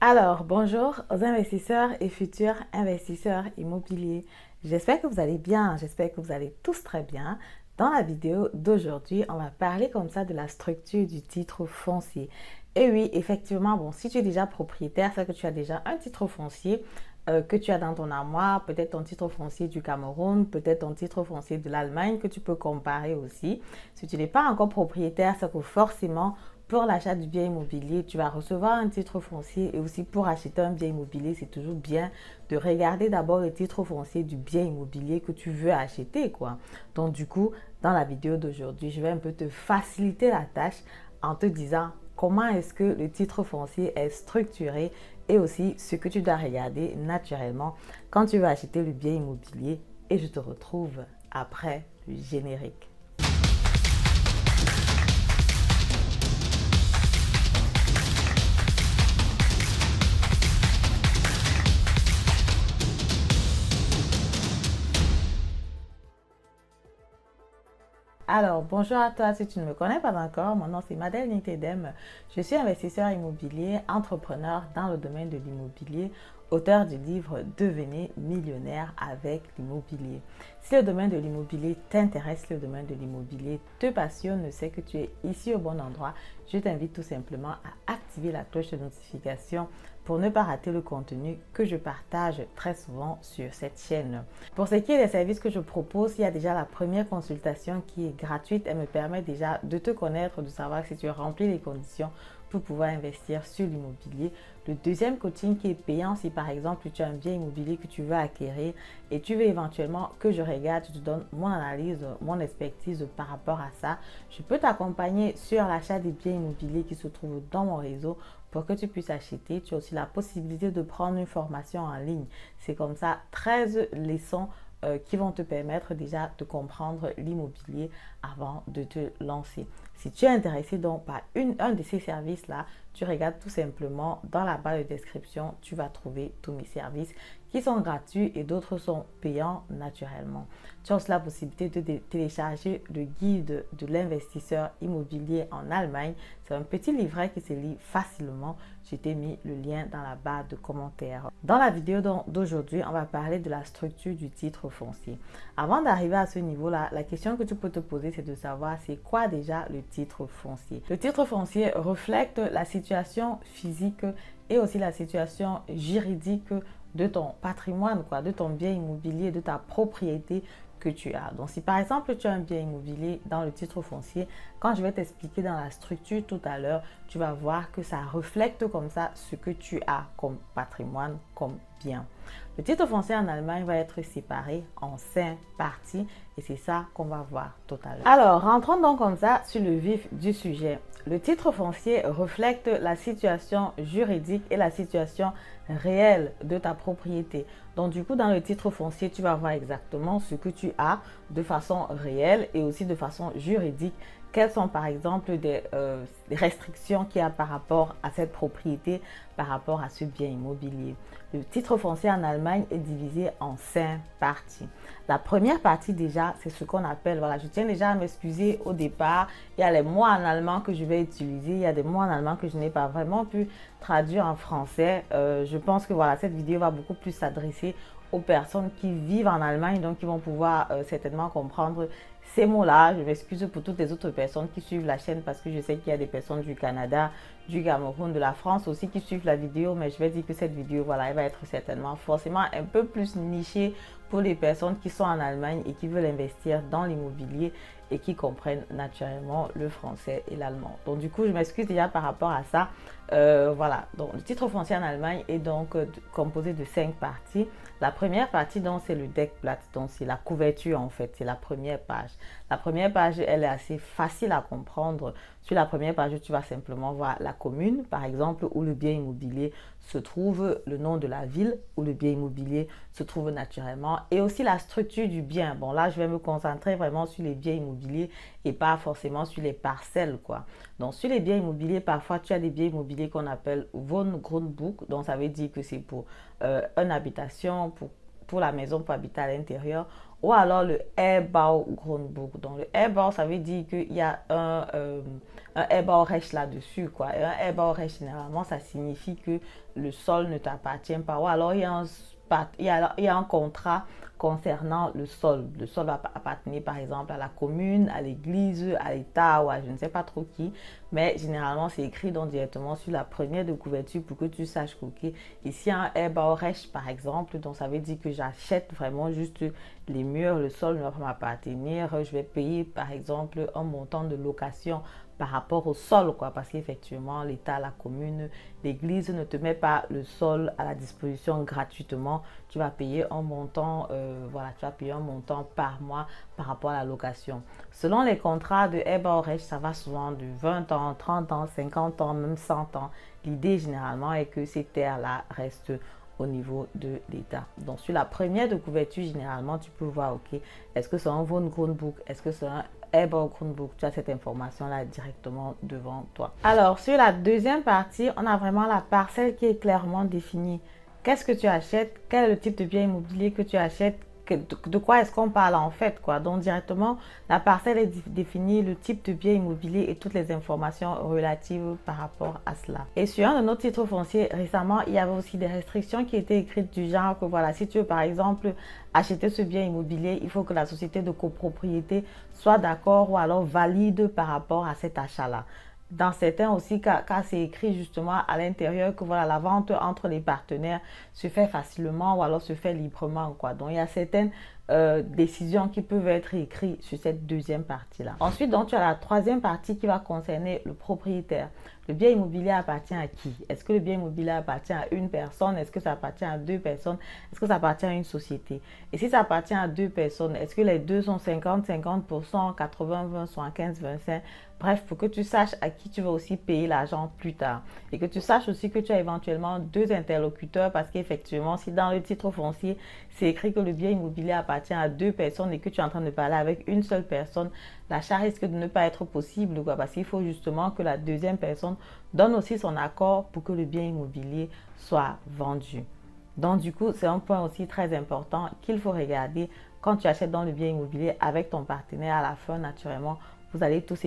Alors, bonjour aux investisseurs et futurs investisseurs immobiliers. J'espère que vous allez bien, j'espère que vous allez tous très bien. Dans la vidéo d'aujourd'hui, on va parler comme ça de la structure du titre foncier. Et oui, effectivement, bon, si tu es déjà propriétaire, c'est que tu as déjà un titre foncier que tu as dans ton armoire, peut-être ton titre foncier du Cameroun, peut-être ton titre foncier de l'Allemagne que tu peux comparer aussi. Si tu n'es pas encore propriétaire, c'est que forcément, pour l'achat du bien immobilier, tu vas recevoir un titre foncier et aussi pour acheter un bien immobilier, c'est toujours bien de regarder d'abord le titre foncier du bien immobilier que tu veux acheter, quoi. Donc du coup, dans la vidéo d'aujourd'hui, je vais un peu te faciliter la tâche en te disant comment est-ce que le titre foncier est structuré et aussi ce que tu dois regarder naturellement quand tu veux acheter le bien immobilier. Et je te retrouve après le générique. Alors, bonjour à toi, si tu ne me connais pas encore, mon nom c'est Madeleine Nitedem. Je suis investisseur immobilier, entrepreneur dans le domaine de l'immobilier, auteur du livre Devenez millionnaire avec l'immobilier. Si le domaine de l'immobilier t'intéresse, si le domaine de l'immobilier te passionne, sais que tu es ici au bon endroit. Je t'invite tout simplement à activer la cloche de notification pour ne pas rater le contenu que je partage très souvent sur cette chaîne. Pour ce qui est des services que je propose, il y a déjà la première consultation qui est gratuite. Elle me permet déjà de te connaître, de savoir si tu remplis les conditions pour pouvoir investir sur l'immobilier. Le deuxième coaching qui est payant, si par exemple tu as un bien immobilier que tu veux acquérir et tu veux éventuellement que je regarde, je te donne mon analyse, mon expertise par rapport à ça. Je peux t'accompagner sur l'achat des biens immobiliers qui se trouvent dans mon réseau pour que tu puisses acheter. Tu as aussi la possibilité de prendre une formation en ligne. C'est comme ça 13 leçons qui vont te permettre déjà de comprendre l'immobilier avant de te lancer. Si tu es intéressé donc par un de ces services-là, tu regardes tout simplement dans la barre de description, tu vas trouver tous mes services qui sont gratuits et d'autres sont payants naturellement. Tu as aussi la possibilité de télécharger le guide de l'investisseur immobilier en Allemagne. C'est un petit livret qui se lit facilement. Je t'ai mis le lien dans la barre de commentaires. Dans la vidéo d'aujourd'hui, on va parler de la structure du titre foncier. Avant d'arriver à ce niveau-là, la question que tu peux te poser, c'est de savoir c'est quoi déjà le titre foncier. Le titre foncier reflète la situation physique et aussi la situation juridique de ton patrimoine, de ton bien immobilier, de ta propriété que tu as. Donc, si par exemple, tu as un bien immobilier dans le titre foncier, quand je vais t'expliquer dans la structure tout à l'heure, tu vas voir que ça reflète comme ça ce que tu as comme patrimoine, comme bien. Le titre foncier en Allemagne va être séparé en 5 parties et c'est ça qu'on va voir tout à l'heure. Alors, rentrons donc comme ça sur le vif du sujet. Le titre foncier reflète la situation juridique et la situation réelle de ta propriété. Donc du coup, dans le titre foncier, tu vas voir exactement ce que tu as de façon réelle et aussi de façon juridique. Quelles sont par exemple des restrictions qu'il y a par rapport à cette propriété, par rapport à ce bien immobilier. Le titre foncier en Allemagne est divisé en 5 parties. La première partie déjà, c'est ce qu'on appelle, voilà, je tiens déjà à m'excuser au départ. Il y a les mots en allemand que je vais utiliser, il y a des mots en allemand que je n'ai pas vraiment pu traduire en français. Je pense que voilà, cette vidéo va beaucoup plus s'adresser aux personnes qui vivent en Allemagne, donc qui vont pouvoir certainement comprendre ces mots-là. Je m'excuse pour toutes les autres personnes qui suivent la chaîne parce que je sais qu'il y a des personnes du Canada, du Cameroun, de la France aussi qui suivent la vidéo, mais je vais dire que cette vidéo, voilà, elle va être certainement forcément un peu plus nichée pour les personnes qui sont en Allemagne et qui veulent investir dans l'immobilier et qui comprennent naturellement le français et l'allemand. Donc du coup, je m'excuse déjà par rapport à ça. Voilà, donc le titre foncier en Allemagne est donc composé de 5 parties. La première partie, donc, c'est le Deckblatt, donc c'est la couverture en fait, c'est la première page. La première page, elle est assez facile à comprendre. Sur la première page, tu vas simplement voir la commune, par exemple, où le bien immobilier se trouve, le nom de la ville où le bien immobilier se trouve naturellement et aussi la structure du bien. Bon, là, je vais me concentrer vraiment sur les biens immobiliers et pas forcément sur les parcelles, quoi. Donc, sur les biens immobiliers, parfois, tu as des biens immobiliers qu'on appelle Wohngrundbuch, donc ça veut dire que c'est pour une habitation, pour la maison, pour habiter à l'intérieur, ou alors le Erbau Grundbuch. Donc le Erbau, ça veut dire qu'il y a un Erbaurecht là-dessus, quoi. Et un Erbaurecht, généralement, ça signifie que le sol ne t'appartient pas. Ou alors il y a un contrat concernant le sol. Le sol va appartenir par exemple à la commune, à l'église, à l'État ou à je ne sais pas trop qui. Mais généralement, c'est écrit donc directement sur la première de couverture pour que tu saches que okay, ici, un Erbaurecht par exemple, donc ça veut dire que j'achète vraiment juste les murs, le sol ne va pas m'appartenir. Je vais payer par exemple un montant de location par rapport au sol, quoi, parce qu'effectivement, l'État, la commune, l'église ne te met pas le sol à la disposition gratuitement. Tu vas payer un montant, voilà, tu vas payer un montant par mois par rapport à la location. Selon les contrats de Erbaurecht, ça va souvent de 20 ans, 30 ans, 50 ans, même 100 ans. L'idée généralement est que ces terres-là restent au niveau de l'État. Donc sur la première de couverture, généralement, tu peux voir, ok, est-ce que c'est un Von Grundbuch, est-ce que c'est un Erbau Grundbuch, tu as cette information-là directement devant toi. Alors sur la deuxième partie, on a vraiment la parcelle qui est clairement définie. Qu'est-ce que tu achètes? Quel est le type de bien immobilier que tu achètes? De quoi est-ce qu'on parle en fait, quoi. Donc directement, la parcelle est définie, le type de bien immobilier et toutes les informations relatives par rapport à cela. Et sur un de nos titres fonciers, récemment, il y avait aussi des restrictions qui étaient écrites du genre que voilà, si tu veux par exemple acheter ce bien immobilier, il faut que la société de copropriété soit d'accord ou alors valide par rapport à cet achat-là. Dans certains aussi cas, c'est écrit justement à l'intérieur que voilà, la vente entre les partenaires se fait facilement ou alors se fait librement, quoi. Donc il y a certaines décisions qui peuvent être écrites sur cette deuxième partie-là. Ensuite, donc, tu as la troisième partie qui va concerner le propriétaire. Le bien immobilier appartient à qui? Est-ce que le bien immobilier appartient à une personne? Est-ce que ça appartient à deux personnes? Est-ce que ça appartient à une société? Et si ça appartient à deux personnes, est-ce que les deux sont 50-50%, 80-20, 75-25? Bref, pour que tu saches à qui tu vas aussi payer l'argent plus tard. Et que tu saches aussi que tu as éventuellement deux interlocuteurs parce qu'effectivement, si dans le titre foncier, c'est écrit que le bien immobilier appartient à deux personnes et que tu es en train de parler avec une seule personne, l'achat risque de ne pas être possible, quoi, parce qu'il faut justement que la deuxième personne donne aussi son accord pour que le bien immobilier soit vendu. Donc du coup, c'est un point aussi très important qu'il faut regarder quand tu achètes dans le bien immobilier avec ton partenaire. À la fin, naturellement, vous allez tous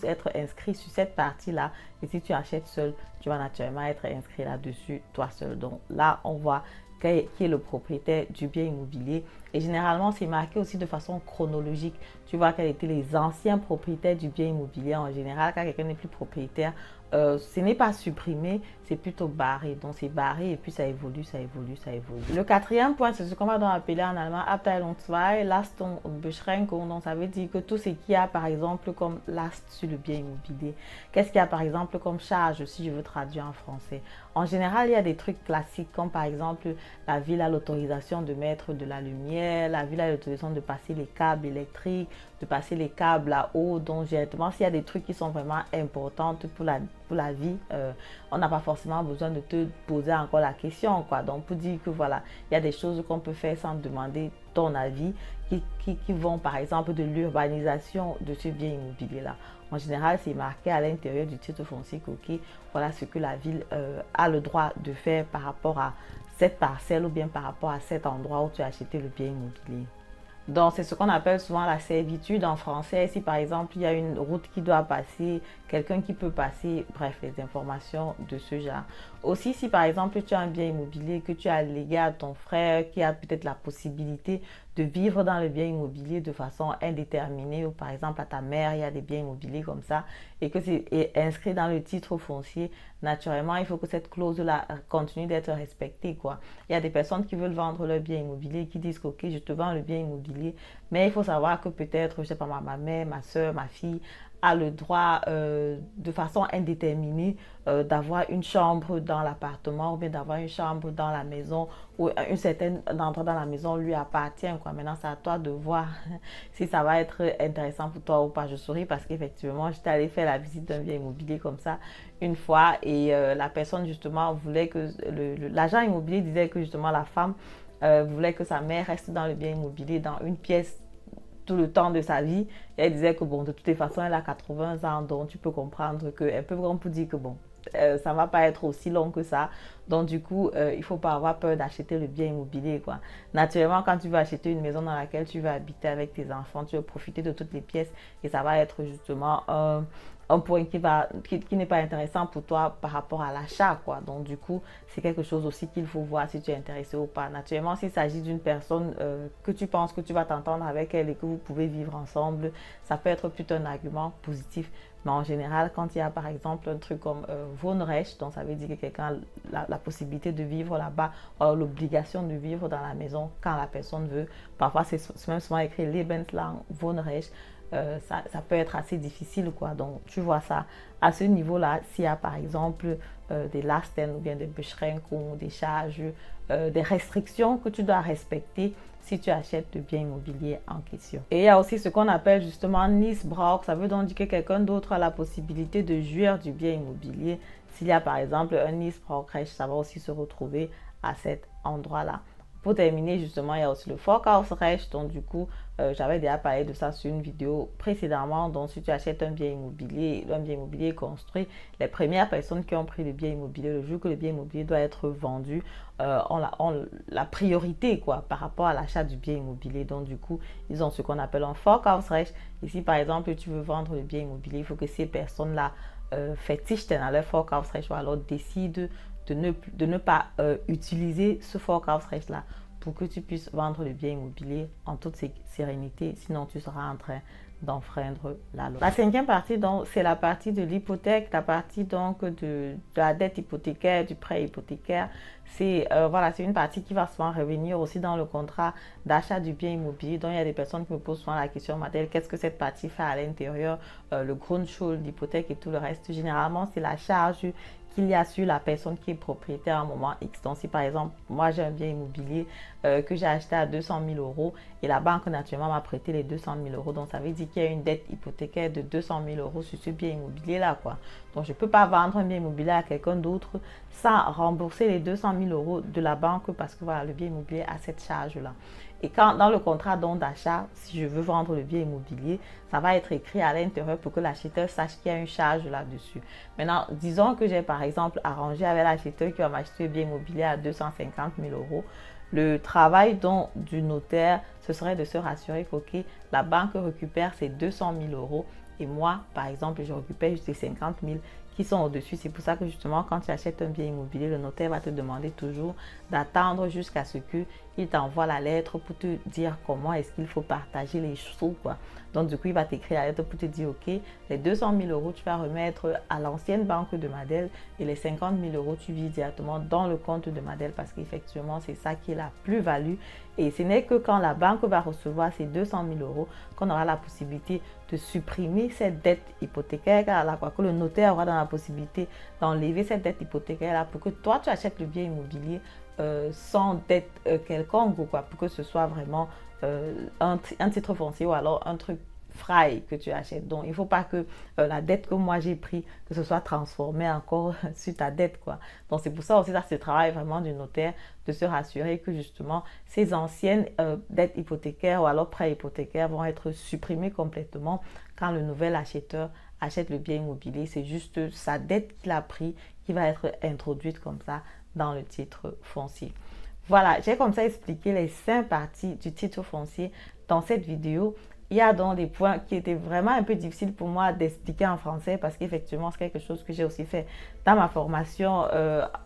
être inscrits sur cette partie-là. Et si tu achètes seul, tu vas naturellement être inscrit là-dessus, toi seul. Donc là, on voit qui est le propriétaire du bien immobilier. Et généralement, c'est marqué aussi de façon chronologique. Tu vois quels étaient les anciens propriétaires du bien immobilier. En général, quand quelqu'un n'est plus propriétaire, ce n'est pas supprimé, c'est plutôt barré. Donc c'est barré et puis ça évolue, ça évolue, ça évolue. Le quatrième point, c'est ce qu'on va donc appeler en allemand Abteilung 2, Lastung-Beschränkung. Donc ça veut dire que tout ce qu'il y a par exemple comme last sur le bien immobilier. Qu'est-ce qu'il y a par exemple comme charge si je veux traduire en français? En général, il y a des trucs classiques comme par exemple la ville a l'autorisation de mettre de la lumière, la ville a l'autorisation de passer les câbles électriques, de passer les câbles à eau. Donc directement, s'il y a des trucs qui sont vraiment importants pour la vie, on n'a pas forcément besoin de te poser encore la question, quoi. Donc pour dire que voilà, il y a des choses qu'on peut faire sans demander ton avis qui vont par exemple de l'urbanisation de ce bien immobilier là. En général, c'est marqué à l'intérieur du titre foncier que okay, voilà ce que la ville a le droit de faire par rapport à cette parcelle ou bien par rapport à cet endroit où tu as acheté le bien immobilier. Donc, c'est ce qu'on appelle souvent la servitude en français. Si par exemple, il y a une route qui doit passer, quelqu'un qui peut passer, bref, les informations de ce genre. Aussi, si par exemple, tu as un bien immobilier que tu as légué à ton frère qui a peut-être la possibilité de vivre dans le bien immobilier de façon indéterminée, ou par exemple à ta mère, il y a des biens immobiliers comme ça, et que c'est inscrit dans le titre foncier, naturellement, il faut que cette clause-là continue d'être respectée, quoi. Il y a des personnes qui veulent vendre leur bien immobilier, qui disent que, ok, je te vends le bien immobilier, mais il faut savoir que peut-être, je sais pas, ma mère, ma soeur, ma fille a le droit de façon indéterminée d'avoir une chambre dans l'appartement ou bien d'avoir une chambre dans la maison ou une certaine endroit dans la maison lui appartient, quoi. Maintenant, c'est à toi de voir si ça va être intéressant pour toi ou pas. Je souris parce qu'effectivement, j'étais allée faire la visite d'un bien immobilier comme ça une fois et la personne justement voulait que l'agent immobilier disait que justement la femme voulait que sa mère reste dans le bien immobilier dans une pièce tout le temps de sa vie. Et elle disait que bon, de toutes les façons, elle a 80 ans, donc tu peux comprendre qu'elle peut vraiment pour dire que bon, ça ne va pas être aussi long que ça. Donc du coup, il ne faut pas avoir peur d'acheter le bien immobilier, quoi. Naturellement, quand tu vas acheter une maison dans laquelle tu vas habiter avec tes enfants, tu vas profiter de toutes les pièces et ça va être justement un point qui n'est pas intéressant pour toi par rapport à l'achat, quoi. Donc du coup, c'est quelque chose aussi qu'il faut voir si tu es intéressé ou pas. Naturellement, s'il s'agit d'une personne que tu penses que tu vas t'entendre avec elle et que vous pouvez vivre ensemble, ça peut être plutôt un argument positif. Mais en général, quand il y a par exemple un truc comme Wohnrecht, donc ça veut dire que quelqu'un a la possibilité de vivre là-bas, l'obligation de vivre dans la maison quand la personne veut. Parfois, c'est même souvent écrit Lebenslang Wohnrecht. Ça peut être assez difficile, quoi. Donc, tu vois ça à ce niveau-là. S'il y a par exemple des Lasten ou bien des Beschränkungen, des charges, des restrictions que tu dois respecter si tu achètes le bien immobilier en question. Et il y a aussi ce qu'on appelle justement Niesbrauch. Ça veut donc dire que quelqu'un d'autre a la possibilité de jouir du bien immobilier. S'il y a par exemple un Niesbrauchrecht, ça va aussi se retrouver à cet endroit-là. Pour terminer, justement, il y a aussi le Vorkaufsrecht. Donc, du coup, j'avais déjà parlé de ça sur une vidéo précédemment. Donc, si tu achètes un bien immobilier construit, les premières personnes qui ont pris le bien immobilier, le jour que le bien immobilier doit être vendu, ont la priorité, quoi, par rapport à l'achat du bien immobilier. Donc, du coup, ils ont ce qu'on appelle un Vorkaufsrecht. Et si, par exemple, tu veux vendre le bien immobilier, il faut que ces personnes-là verzichten à leur Vorkaufsrecht ou alors décident de ne pas utiliser ce Vorkaufsrecht-là pour que tu puisses vendre le bien immobilier en toute sérénité, sinon tu seras en train d'enfreindre la loi. La cinquième partie, donc, c'est la partie de l'hypothèque, la partie donc de la dette hypothécaire, du prêt hypothécaire. C'est voilà, c'est une partie qui va souvent revenir aussi dans le contrat d'achat du bien immobilier. Donc, il y a des personnes qui me posent souvent la question, Madeleine, qu'est-ce que cette partie fait à l'intérieur, le Grundschuld, l'hypothèque et tout le reste. Généralement, c'est la charge qu'il y a sur la personne qui est propriétaire à un moment X. Donc, si par exemple, moi j'ai un bien immobilier que j'ai acheté à 200 000 euros et la banque naturellement m'a prêté les 200 000 euros, donc ça veut dire qu'il y a une dette hypothécaire de 200 000 euros sur ce bien immobilier-là, quoi. Donc, je ne peux pas vendre un bien immobilier à quelqu'un d'autre sans rembourser les 200 000 euros de la banque parce que voilà, le bien immobilier a cette charge-là. Et quand dans le contrat d'achat, si je veux vendre le bien immobilier, ça va être écrit à l'intérieur pour que l'acheteur sache qu'il y a une charge là-dessus. Maintenant, disons que j'ai par exemple arrangé avec l'acheteur qui va m'acheter le bien immobilier à 250 000 euros. Le travail du notaire, ce serait de se rassurer que la banque récupère ces 200 000 euros et moi, par exemple, je récupère juste les 50 000 qui sont au-dessus. C'est pour ça que justement, quand tu achètes un bien immobilier, le notaire va te demander toujours d'attendre jusqu'à ce qu'il t'envoie la lettre pour te dire comment est-ce qu'il faut partager les sous, quoi. Donc, du coup, il va t'écrire la lettre pour te dire, OK, les 200 000 euros, tu vas remettre à l'ancienne banque de Madel et les 50 000 euros, tu vis directement dans le compte de Madel parce qu'effectivement, c'est ça qui est la plus-value. Et ce n'est que quand la banque va recevoir ces 200 000 euros qu'on aura la possibilité de supprimer cette dette hypothécaire, que le notaire aura dans la possibilité d'enlever cette dette hypothécaire-là pour que toi, tu achètes le bien immobilier sans dette quelconque, ou quoi, pour que ce soit vraiment un titre foncier ou alors un truc frais que tu achètes. Donc, il ne faut pas que la dette que moi j'ai pris, que ce soit transformé encore sur ta dette, quoi. Donc, c'est pour ça aussi, ça, c'est le travail vraiment du notaire de se rassurer que justement, ces anciennes dettes hypothécaires ou alors prêts hypothécaires vont être supprimés complètement quand le nouvel acheteur achète le bien immobilier. C'est juste sa dette qu'il a pris qui va être introduite comme ça dans le titre foncier. Voilà, j'ai comme ça expliqué les 5 parties du titre foncier dans cette vidéo. Il y a donc des points qui étaient vraiment un peu difficiles pour moi d'expliquer en français parce qu'effectivement, c'est quelque chose que j'ai aussi fait dans ma formation.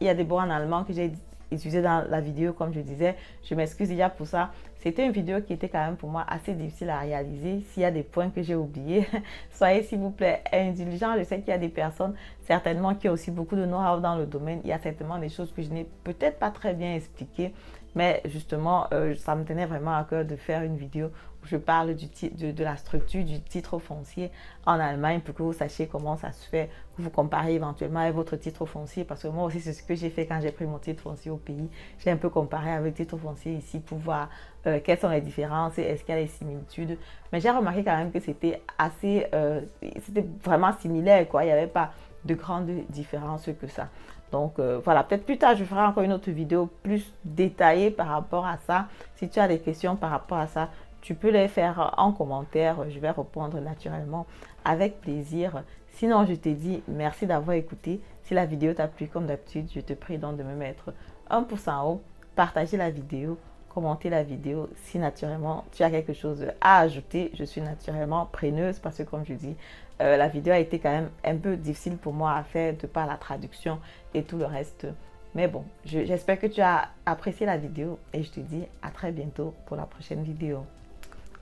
Il y a des mots en allemand que j'ai utilisés dans la vidéo, comme je disais. Je m'excuse déjà pour ça. C'était une vidéo qui était quand même pour moi assez difficile à réaliser. S'il y a des points que j'ai oubliés, soyez s'il vous plaît indulgents. Je sais qu'il y a des personnes certainement qui ont aussi beaucoup de know-how dans le domaine. Il y a certainement des choses que je n'ai peut-être pas très bien expliquées. Mais justement, ça me tenait vraiment à cœur de faire une vidéo où je parle de la structure du titre foncier en Allemagne pour que vous sachiez comment ça se fait, que vous comparez éventuellement avec votre titre foncier. Parce que moi aussi, c'est ce que j'ai fait quand j'ai pris mon titre foncier au pays. J'ai un peu comparé avec le titre foncier ici pour voir quelles sont les différences et est-ce qu'il y a des similitudes. Mais j'ai remarqué quand même que c'était c'était vraiment similaire, quoi. Il n'y avait pas de grandes différences que ça. Donc voilà, peut-être plus tard, je ferai encore une autre vidéo plus détaillée par rapport à ça. Si tu as des questions par rapport à ça, tu peux les faire en commentaire. Je vais répondre naturellement avec plaisir. Sinon, je te dis merci d'avoir écouté. Si la vidéo t'a plu, comme d'habitude, je te prie donc de me mettre un pouce en haut, partager la vidéo, commenter la vidéo. Si naturellement tu as quelque chose à ajouter, je suis naturellement preneuse parce que comme je dis, la vidéo a été quand même un peu difficile pour moi à faire de par la traduction et tout le reste. Mais bon, j'espère que tu as apprécié la vidéo et je te dis à très bientôt pour la prochaine vidéo.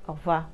Au revoir.